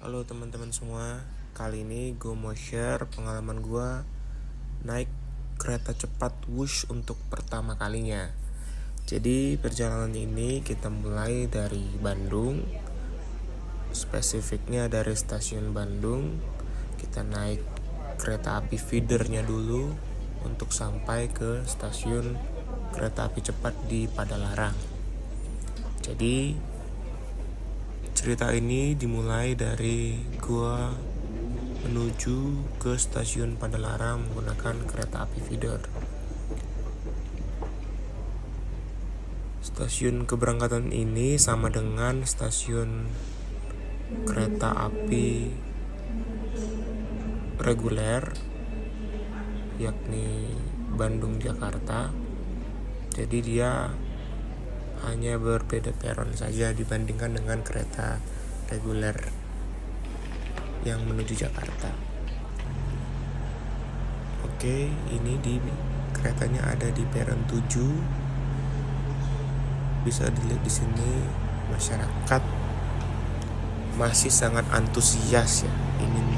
Halo teman-teman semua, kali ini gue mau share pengalaman gue naik kereta cepat Wush untuk pertama kalinya. Jadi perjalanan ini kita mulai dari Bandung, spesifiknya dari stasiun Bandung. Kita naik kereta api feedernya dulu untuk sampai ke stasiun kereta api cepat di Padalarang. Jadi cerita ini dimulai dari gua menuju ke stasiun Padalarang menggunakan kereta api feeder. Stasiun keberangkatan ini sama dengan stasiun kereta api reguler, yakni Bandung-Jakarta. Jadi dia hanya berbeda peron saja dibandingkan dengan kereta reguler yang menuju Jakarta. Oke, ini di keretanya ada di peron 7. Bisa dilihat di sini masyarakat masih sangat antusias ya, ingin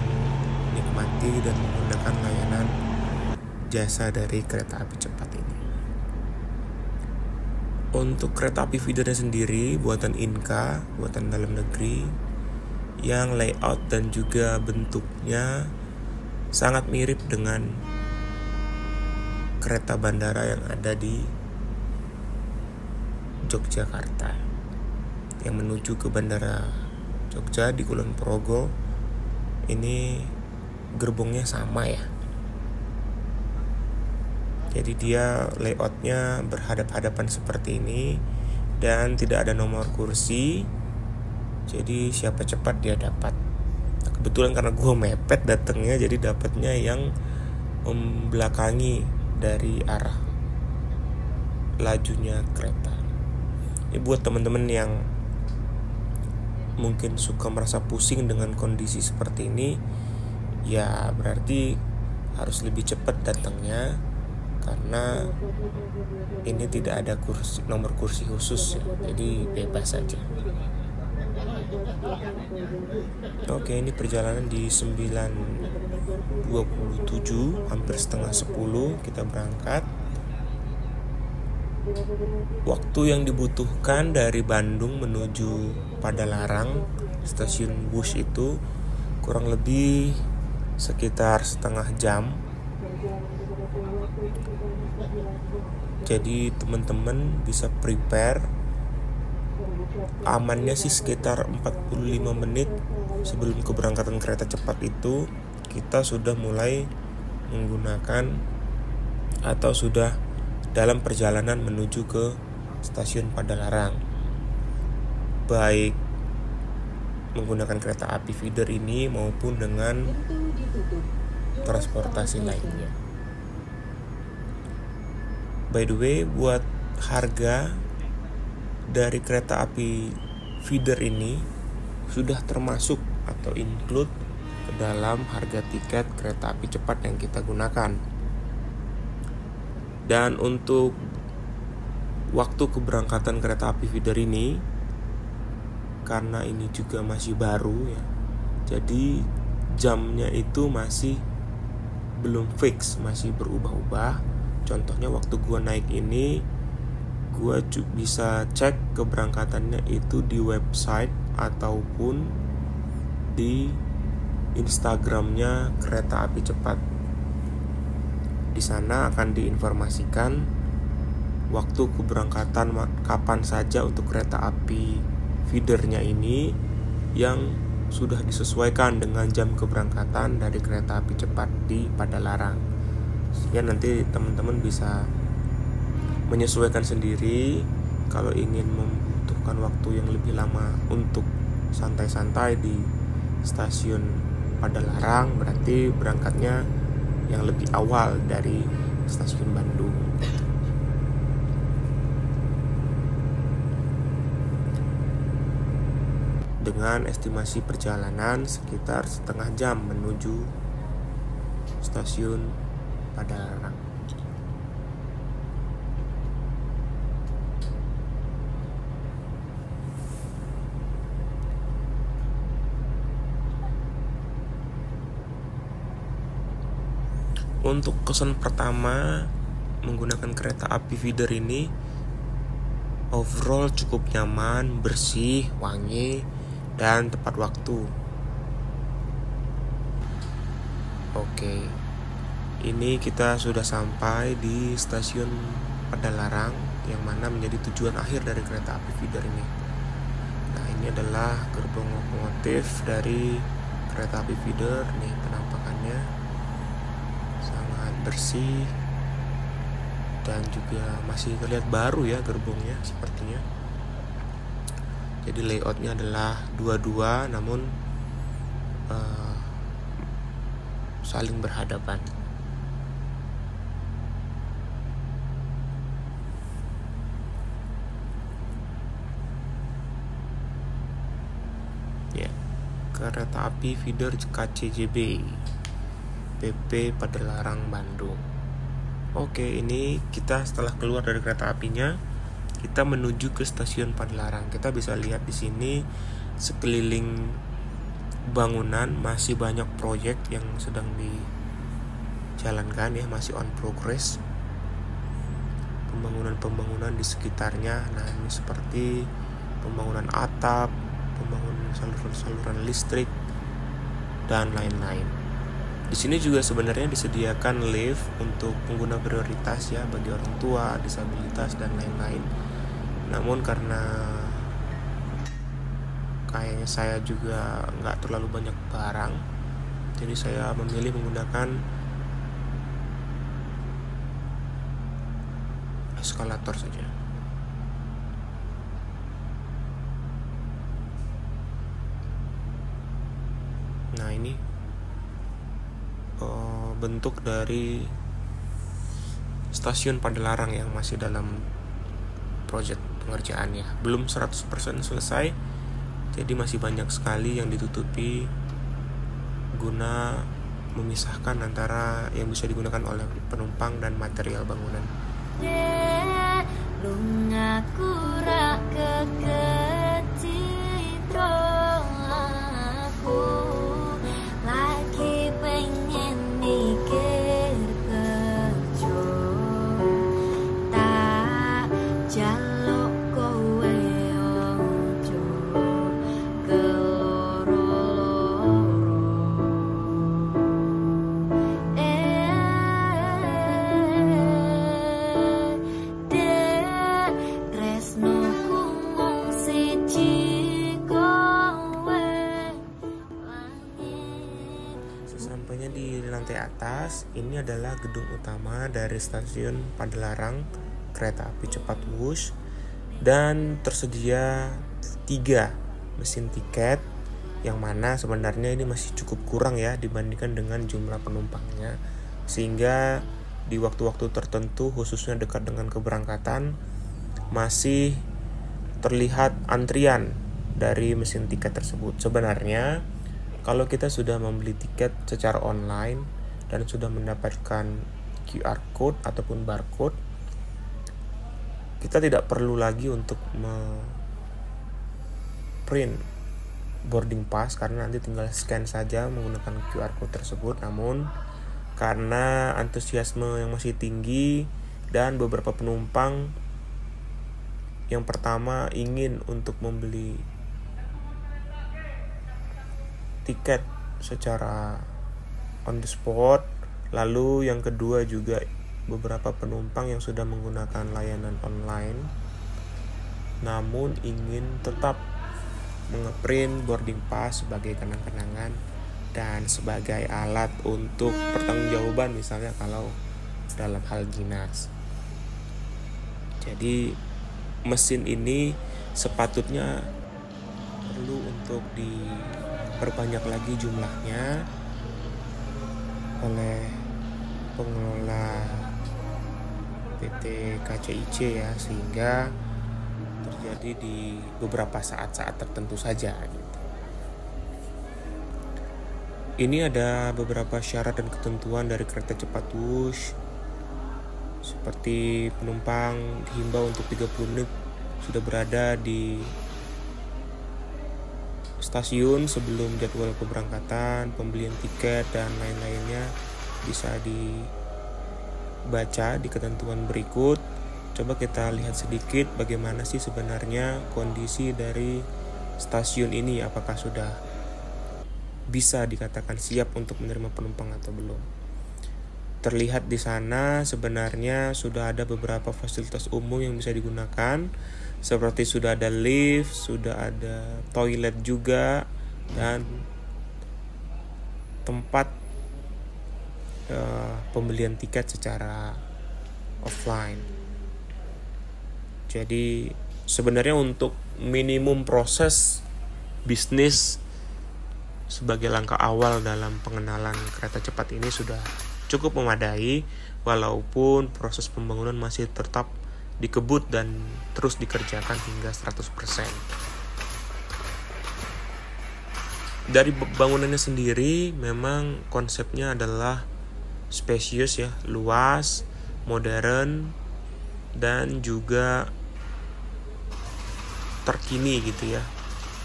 menikmati dan menggunakan layanan jasa dari kereta api cepat ini. Untuk kereta api feedernya sendiri buatan Inka, buatan dalam negeri, yang layout dan juga bentuknya sangat mirip dengan kereta bandara yang ada di Yogyakarta, yang menuju ke bandara Jogja di Kulon Progo. Ini gerbongnya sama ya. Jadi dia layoutnya berhadap-hadapan seperti ini dan tidak ada nomor kursi. Jadi siapa cepat dia dapat. Nah, kebetulan karena gue mepet datangnya, jadi dapatnya yang membelakangi dari arah lajunya kereta. Ini buat teman-teman yang mungkin suka merasa pusing dengan kondisi seperti ini, ya berarti harus lebih cepat datangnya, karena ini tidak ada nomor kursi khusus ya, jadi bebas saja. Oke, ini perjalanan di 9.27, hampir setengah 10 kita berangkat. Waktu yang dibutuhkan dari Bandung menuju Padalarang, stasiun Wush itu kurang lebih sekitar setengah jam. Jadi teman-teman bisa prepare. Amannya sih sekitar 45 menit sebelum keberangkatan kereta cepat itu kita sudah mulai menggunakan atau sudah dalam perjalanan menuju ke stasiun Padalarang, baik menggunakan kereta api feeder ini maupun dengan transportasi lainnya. By the way, buat harga dari kereta api feeder ini sudah termasuk atau include ke dalam harga tiket kereta api cepat yang kita gunakan. Dan untuk waktu keberangkatan kereta api feeder ini, karena ini juga masih baru ya, jadi jamnya itu masih belum fix, masih berubah-ubah. Contohnya waktu gue naik ini, gue bisa cek keberangkatannya itu di website ataupun di Instagramnya kereta api cepat. Di sana akan diinformasikan waktu keberangkatan kapan saja untuk kereta api feedernya ini, yang sudah disesuaikan dengan jam keberangkatan dari kereta api cepat di Padalarang. Sehingga nanti teman-teman bisa menyesuaikan sendiri. Kalau ingin membutuhkan waktu yang lebih lama untuk santai-santai di stasiun Padalarang, berarti berangkatnya yang lebih awal dari stasiun Bandung. Dengan estimasi perjalanan sekitar setengah jam menuju stasiun Padalarang. Untuk kesan pertama menggunakan kereta api feeder ini, overall cukup nyaman, bersih, wangi, dan tepat waktu. Oke, ini kita sudah sampai di stasiun Padalarang, yang mana menjadi tujuan akhir dari kereta api feeder ini. Nah, ini adalah gerbong lokomotif dari kereta api feeder. Nih penampakannya sangat bersih dan juga masih terlihat baru ya gerbongnya sepertinya. Jadi layoutnya adalah dua-dua namun saling berhadapan. Ya, kereta api feeder KCJB PP Padalarang Bandung. Oke, ini kita setelah keluar dari kereta apinya, kita menuju ke stasiun Padalarang. Kita bisa lihat di sini sekeliling bangunan masih banyak proyek yang sedang dijalankan ya, masih on progress. Pembangunan di sekitarnya. Nah, ini seperti pembangunan atap, pembangunan saluran listrik dan lain-lain. Di sini juga sebenarnya disediakan lift untuk pengguna prioritas ya, bagi orang tua, disabilitas dan lain-lain. Namun karena kayaknya saya juga nggak terlalu banyak barang, jadi saya memilih menggunakan eskalator saja. Nah, ini bentuk dari stasiun Padalarang yang masih dalam proyek pengerjaannya. Belum 100% selesai, jadi masih banyak sekali yang ditutupi guna memisahkan antara yang bisa digunakan oleh penumpang dan material bangunan. Sesampainya di lantai atas, ini adalah gedung utama dari stasiun Padalarang kereta api cepat Wush, dan tersedia 3 mesin tiket, yang mana sebenarnya ini masih cukup kurang ya dibandingkan dengan jumlah penumpangnya, sehingga di waktu-waktu tertentu khususnya dekat dengan keberangkatan masih terlihat antrian dari mesin tiket tersebut. Sebenarnya kalau kita sudah membeli tiket secara online dan sudah mendapatkan QR code ataupun barcode, kita tidak perlu lagi untuk print boarding pass, karena nanti tinggal scan saja menggunakan QR code tersebut. Namun karena antusiasme yang masih tinggi dan beberapa penumpang yang pertama ingin untuk membeli tiket secara on the spot, lalu yang kedua juga beberapa penumpang yang sudah menggunakan layanan online namun ingin tetap mengeprint boarding pass sebagai kenang-kenangan dan sebagai alat untuk pertanggungjawaban misalnya kalau dalam hal dinas. Jadi mesin ini sepatutnya perlu untuk diperbanyak lagi jumlahnya oleh pengelola PT KCIC ya, sehingga terjadi di beberapa saat-saat tertentu saja gitu. Ini ada beberapa syarat dan ketentuan dari kereta cepat Wush, seperti penumpang dihimbau untuk 30 menit sudah berada di stasiun sebelum jadwal keberangkatan, pembelian tiket dan lain-lainnya bisa dibaca di ketentuan berikut. Coba kita lihat sedikit bagaimana sih sebenarnya kondisi dari stasiun ini, apakah sudah bisa dikatakan siap untuk menerima penumpang atau belum. Terlihat di sana sebenarnya sudah ada beberapa fasilitas umum yang bisa digunakan, seperti sudah ada lift, sudah ada toilet juga, dan tempat pembelian tiket secara offline. Jadi sebenarnya untuk minimum proses bisnis sebagai langkah awal dalam pengenalan kereta cepat ini sudah cukup memadai, walaupun proses pembangunan masih tetap dikebut dan terus dikerjakan hingga 100%. Dari bangunannya sendiri memang konsepnya adalah spesius ya, luas, modern, dan juga terkini gitu ya.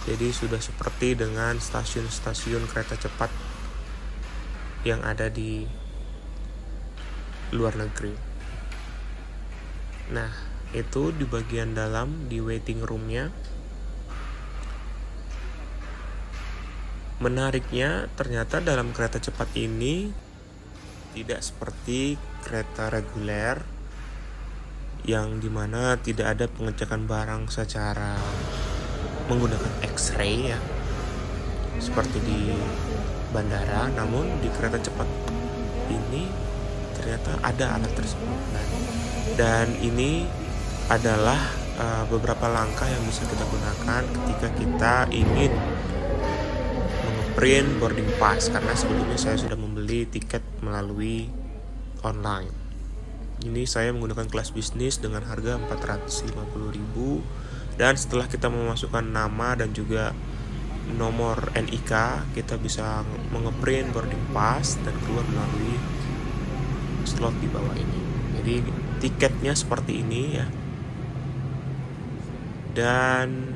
Jadi sudah seperti dengan stasiun-stasiun kereta cepat yang ada di luar negeri. Nah, itu di bagian dalam, di waiting room-nya. Menariknya, ternyata dalam kereta cepat ini tidak seperti kereta reguler yang dimana tidak ada pengecekan barang secara menggunakan X-ray ya, seperti di bandara. Namun di kereta cepat ini ternyata ada alat tersebut, dan ini adalah beberapa langkah yang bisa kita gunakan ketika kita ingin mengeprint boarding pass, karena sebelumnya saya sudah membeli tiket melalui online. Ini saya menggunakan kelas bisnis dengan harga 450.000, dan setelah kita memasukkan nama dan juga nomor NIK, kita bisa mengeprint boarding pass dan keluar melalui slot di bawah ini. Jadi tiketnya seperti ini ya. Dan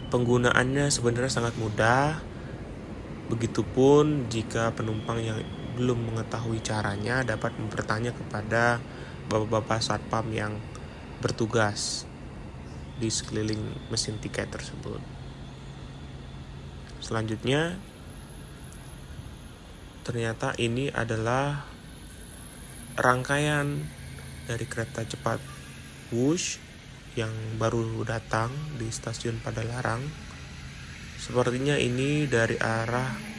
penggunaannya sebenarnya sangat mudah. Begitupun jika penumpang yang belum mengetahui caranya dapat bertanya kepada bapak-bapak satpam yang bertugas di sekeliling mesin tiket tersebut. Selanjutnya, ternyata ini adalah rangkaian dari kereta cepat Wush yang baru datang di stasiun Padalarang. Sepertinya ini dari arah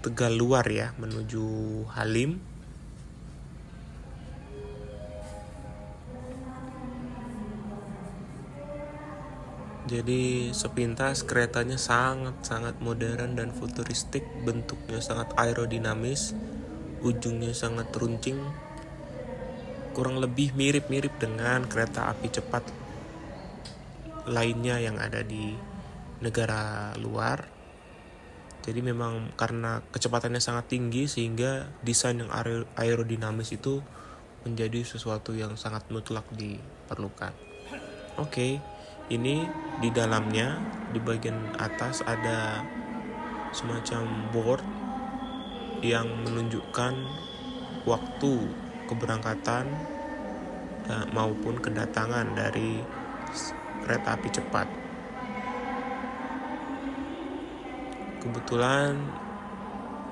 Tegal Luar ya, menuju Halim. Jadi sepintas keretanya sangat modern dan futuristik, bentuknya sangat aerodinamis, ujungnya sangat runcing, kurang lebih mirip-mirip dengan kereta api cepat lainnya yang ada di negara luar. Jadi memang karena kecepatannya sangat tinggi sehingga desain yang aerodinamis itu menjadi sesuatu yang sangat mutlak diperlukan. Oke, ini di dalamnya di bagian atas ada semacam board yang menunjukkan waktu keberangkatan maupun kedatangan dari kereta api cepat. Kebetulan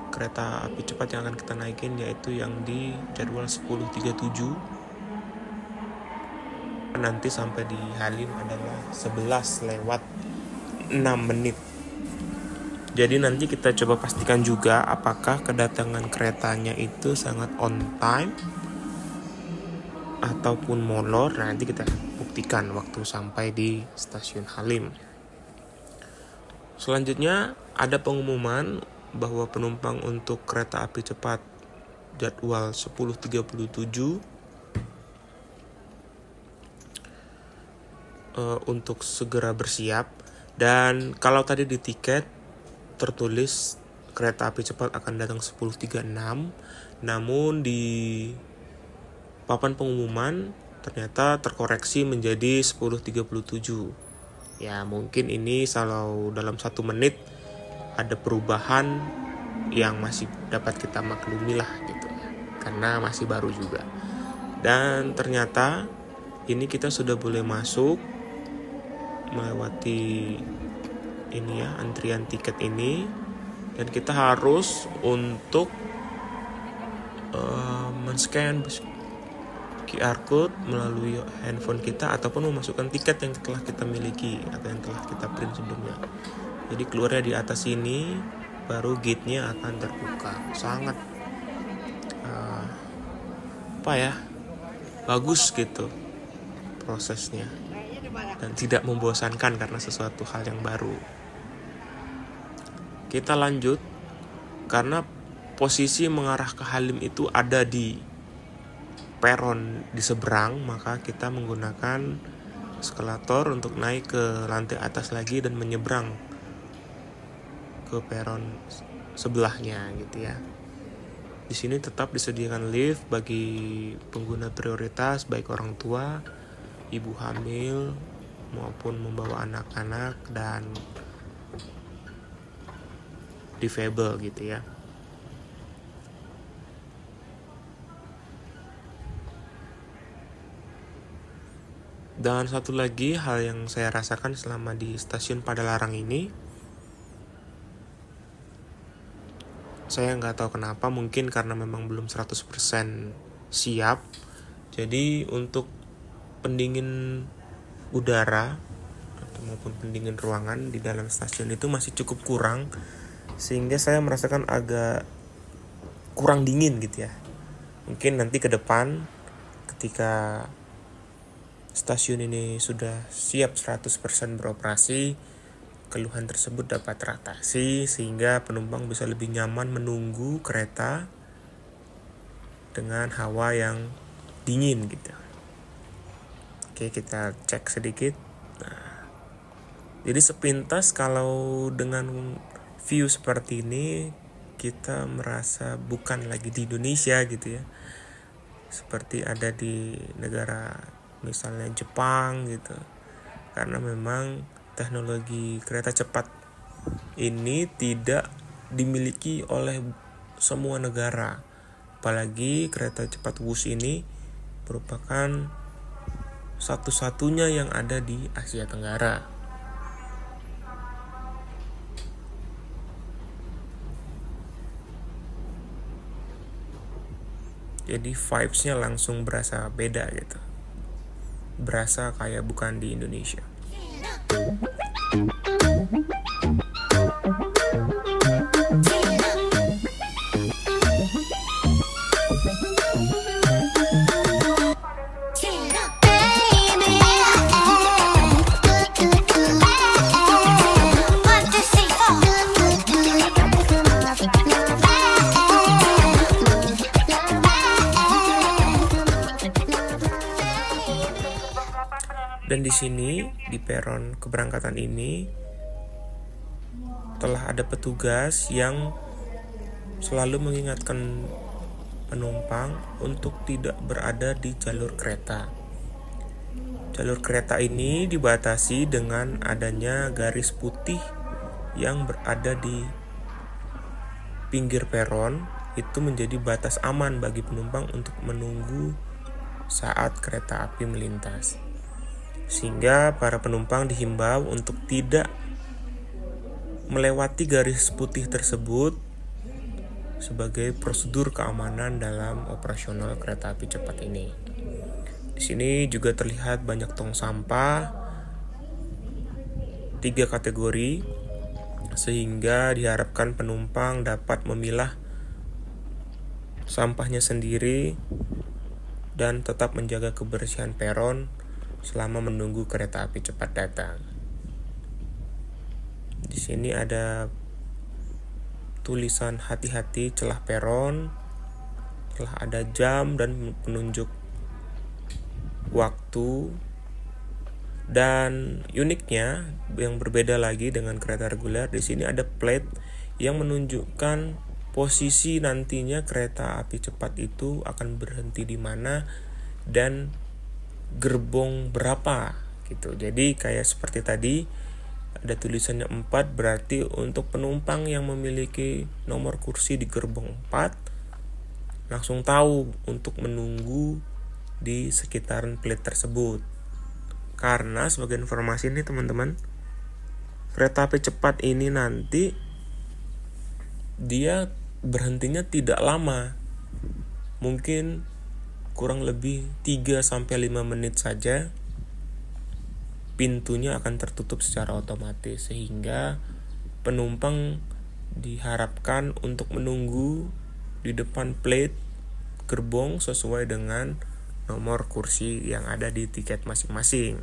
kereta api cepat yang akan kita naikin yaitu yang di jadwal 10.37. Nanti sampai di Halim adalah 11:06. Jadi nanti kita coba pastikan juga apakah kedatangan keretanya itu sangat on time ataupun molor. Nanti kita buktikan waktu sampai di stasiun Halim. Selanjutnya ada pengumuman bahwa penumpang untuk kereta api cepat jadwal 10.37 untuk segera bersiap. Dan kalau tadi di tiket tertulis kereta api cepat akan datang 10.36, namun di papan pengumuman ternyata terkoreksi menjadi 10.37. Ya mungkin ini kalau dalam 1 menit ada perubahan yang masih dapat kita maklumi lah gitu ya, karena masih baru juga. Dan ternyata ini kita sudah boleh masuk melewati ini ya, antrian tiket ini, dan kita harus untuk men-scan QR code melalui handphone kita ataupun memasukkan tiket yang telah kita miliki atau yang telah kita print sebelumnya. Jadi keluarnya di atas ini baru gate-nya akan terbuka. Sangat bagus gitu prosesnya, dan tidak membosankan karena sesuatu hal yang baru. Kita lanjut, karena posisi mengarah ke Halim itu ada di peron di seberang, maka kita menggunakan eskalator untuk naik ke lantai atas lagi dan menyeberang ke peron sebelahnya gitu ya. Di sini tetap disediakan lift bagi pengguna prioritas, baik orang tua, ibu hamil, maupun membawa anak-anak dan difabel gitu ya. Dan satu lagi hal yang saya rasakan selama di stasiun Padalarang ini, saya nggak tahu kenapa, mungkin karena memang belum 100% siap. Jadi untuk pendingin udara atau maupun pendingin ruangan di dalam stasiun itu masih cukup kurang, sehingga saya merasakan agak kurang dingin gitu ya. Mungkin nanti ke depan ketika stasiun ini sudah siap 100% beroperasi, keluhan tersebut dapat teratasi sehingga penumpang bisa lebih nyaman menunggu kereta dengan hawa yang dingin gitu. Oke, kita cek sedikit. Nah, jadi sepintas kalau dengan view seperti ini kita merasa bukan lagi di Indonesia gitu ya, seperti ada di negara misalnya Jepang gitu, karena memang teknologi kereta cepat ini tidak dimiliki oleh semua negara. Apalagi kereta cepat Wus ini merupakan satu-satunya yang ada di Asia Tenggara. Jadi vibes-nya langsung berasa beda gitu. Berasa kayak bukan di Indonesia. Dan di sini di peron keberangkatan ini telah ada petugas yang selalu mengingatkan penumpang untuk tidak berada di jalur kereta. Jalur kereta ini dibatasi dengan adanya garis putih yang berada di pinggir peron. Itu menjadi batas aman bagi penumpang untuk menunggu saat kereta api melintas. Sehingga para penumpang dihimbau untuk tidak melewati garis putih tersebut sebagai prosedur keamanan dalam operasional kereta api cepat ini. Di sini juga terlihat banyak tong sampah 3 kategori, sehingga diharapkan penumpang dapat memilah sampahnya sendiri dan tetap menjaga kebersihan peron selama menunggu kereta api cepat datang. Di sini ada tulisan hati-hati celah peron, telah ada jam dan penunjuk waktu. Dan uniknya yang berbeda lagi dengan kereta reguler, di sini ada plate yang menunjukkan posisi nantinya kereta api cepat itu akan berhenti di mana dan gerbong berapa gitu. Jadi kayak seperti tadi ada tulisannya 4, berarti untuk penumpang yang memiliki nomor kursi di gerbong 4 langsung tahu untuk menunggu di sekitaran plate tersebut. Karena sebagai informasi nih teman-teman, kereta api cepat ini nanti dia berhentinya tidak lama, mungkin kurang lebih 3-5 menit saja pintunya akan tertutup secara otomatis, sehingga penumpang diharapkan untuk menunggu di depan plate gerbong sesuai dengan nomor kursi yang ada di tiket masing-masing.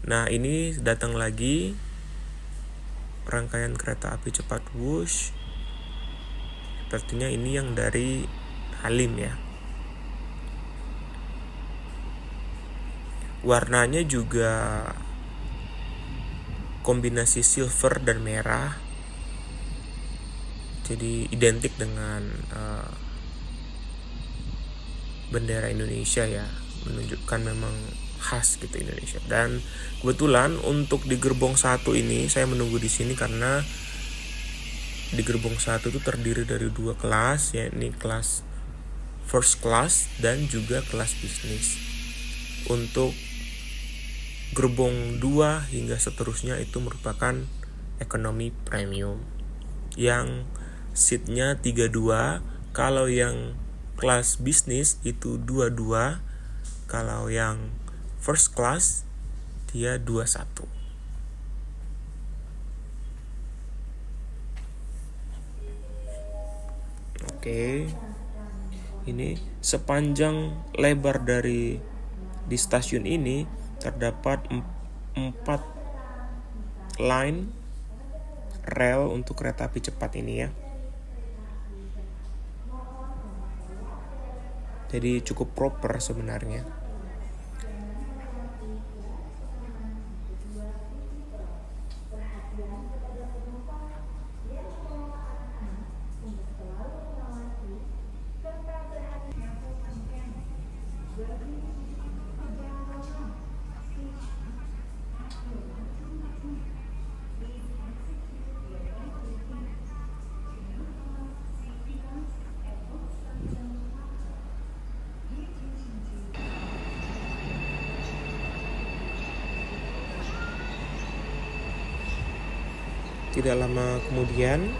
Nah, ini datang lagi rangkaian kereta api cepat Wush. Sepertinya ini yang dari Halim ya. Warnanya juga kombinasi silver dan merah, jadi identik dengan bendera Indonesia ya, menunjukkan memang khas gitu Indonesia. Dan kebetulan untuk di gerbong 1 ini saya menunggu di sini karena di gerbong 1 itu terdiri dari 2 kelas, yakni kelas first class dan juga kelas bisnis. Untuk gerbong 2 hingga seterusnya itu merupakan ekonomi premium yang seatnya 32. Kalau yang kelas bisnis itu 22, kalau yang first class dia 21. Oke. Ini sepanjang lebar di stasiun ini terdapat 4 line rel untuk kereta api cepat ini ya. Jadi cukup proper sebenarnya. Tidak lama kemudian,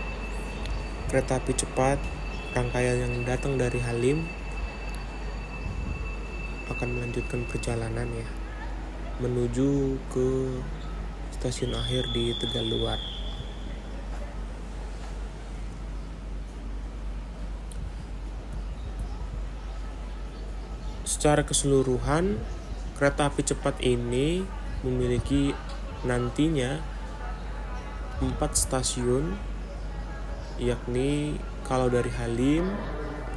kereta api cepat rangkaian yang datang dari Halim akan melanjutkan perjalanan ya, menuju ke stasiun akhir di Tegaluar. Secara keseluruhan, kereta api cepat ini memiliki nantinya 4 stasiun, yakni kalau dari Halim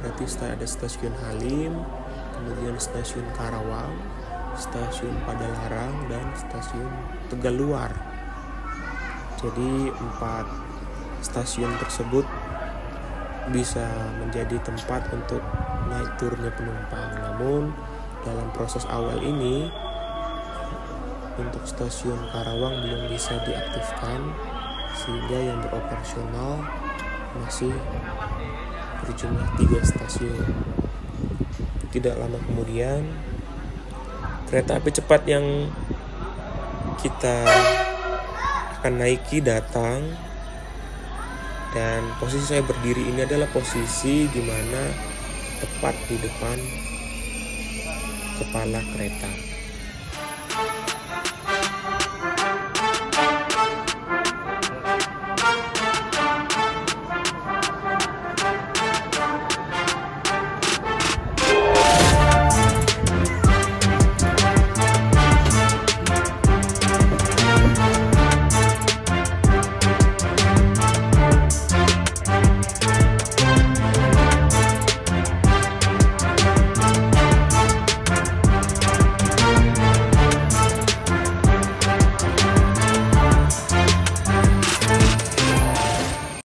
berarti ada stasiun Halim, kemudian stasiun Karawang, stasiun Padalarang, dan stasiun Tegaluar. Jadi 4 stasiun tersebut bisa menjadi tempat untuk naik turunnya penumpang. Namun dalam proses awal ini untuk stasiun Karawang belum bisa diaktifkan, sehingga yang beroperasional masih berjumlah 3 stasiun. Tidak lama kemudian, kereta api cepat yang kita akan naiki datang, dan posisi saya berdiri ini adalah posisi di mana tepat di depan kepala kereta.